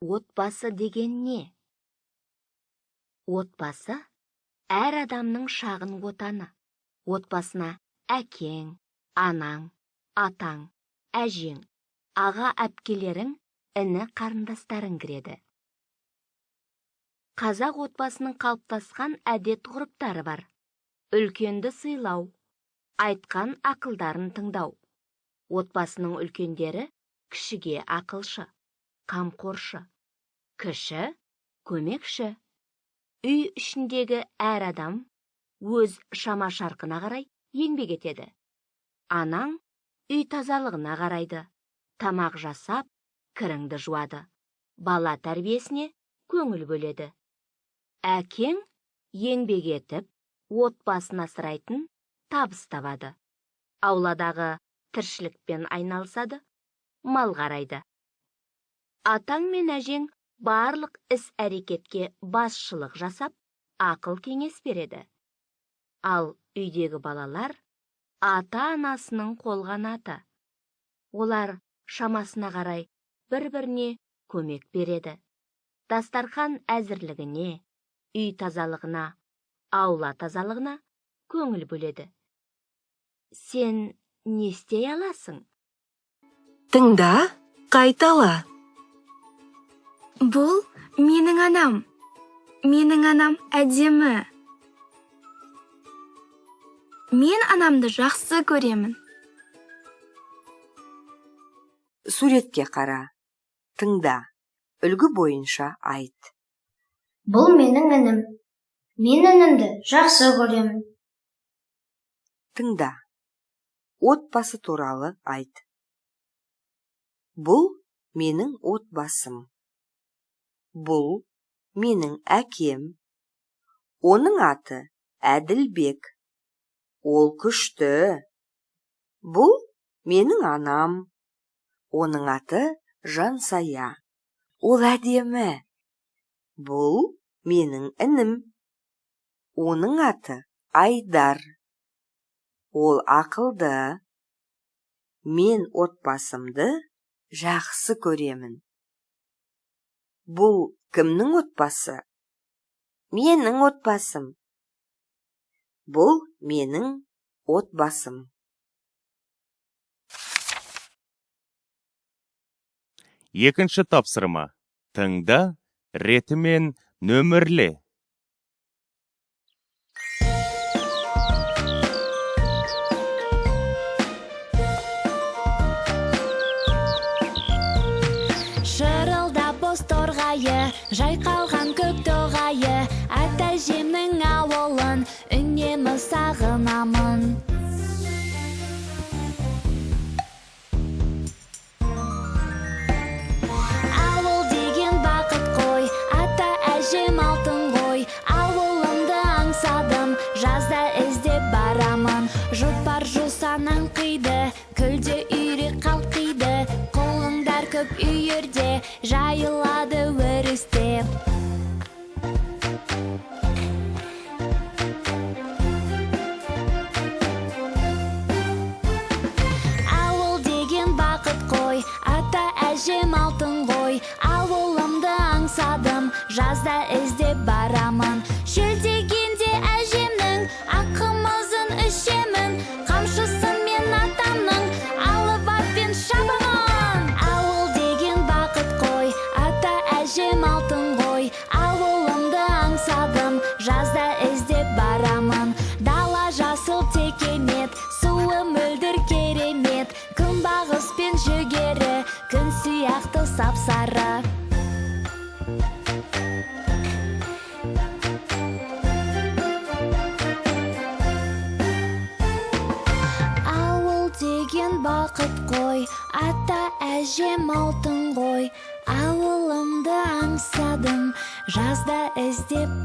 Отбасы деген не? Отбасы әр адамның шағын отаны. Отбасына әкең, анаң, атаң, әжең, аға әпкелерің, іні қарындастарың кіреді. Қазақ отбасының қалыптасқан әдет-ғұрыптары бар. Үлкенді сыйлау, айтқан ақылдарын тыңдау. Отбасының үлкендері кішіге ақылшы, қамқоршы, кіші көмекші. Үй ішіндегі әр адам өз шама шарқына қарай еңбек етеді. Анаң үй тазалығына қарайды, тамақ жасап, кіріңді жуады. Бала тәрбиесіне көңіл бөледі. Әкең еңбек етіп, отбасын асырайтын табыс табады. Ауладағы тіршілікпен айналысады, мал қарайды. Атаң мен әжең барлық іс-әрекетке басшылық жасап, ақыл кеңес береді. Ал үйдегі балалар ата-анасының қолғанаты. Олар шамасына қарай бір-біріне көмек береді. Дастархан әзірлігіне, үй тазалығына, аула тазалығына көңіл бөледі. Сен не істей аласың? Тыңда, қайтала. Бұл менің анам. Менің анам әдемі. Мен анамды жақсы көремін. Суретке қара. Тыңда, үлгі бойынша айт. Бұл менің інім. Мен інімді жақсы көремін. Тыңда, отбасы туралы айт. Бұл менің отбасым. Бұл менің әкем. Оның аты Әділбек. Ол күшті. Бұл менің анам. Оның аты Жансая. Ол әдемі. Бұл менің інім. Оның аты Айдар. Ол ақылды. Мен отбасымды жақсы көремін. Бұл кімнің отбасы? Менің отбасым. Бұл менің отбасым. Екінші тапсырма. Тыңда, ретімен нөмірле. Шырылдап боз торғайы, жайқалған көк тоғайы, ата-әжемнің ауылын үнемі сағынамын. Ауыл деген бақыт қой, ата-әжем алтын қой, ауылымды аңсадым, жазда іздеп барамын. Жұпар жусаннан қиды, күлде үйрек қалқиды, қолыңдар көп үйірде, жайылады өрістеп. Ауыл деген бақыт қой, ата-әжем алтын қой, ауылымды аңсадым, жазда іздеп барамын. Шөлдегенде әжемнің аққымызын ішемін, қамшысын мен атамның алып атпен шабамын. Ауыл деген бақыт қой, ата-әжем алтын қой, ауылымды аңсадым, жазда іздеп барамын. Дала жасыл текемет, суы мөлдір керемет, күнбағыс пен жүгері, күн сияқты сап-сары. Ауыл деген бақыт қой, ата-әжем алтын қой, ауылымды аңсадым, жазда іздеп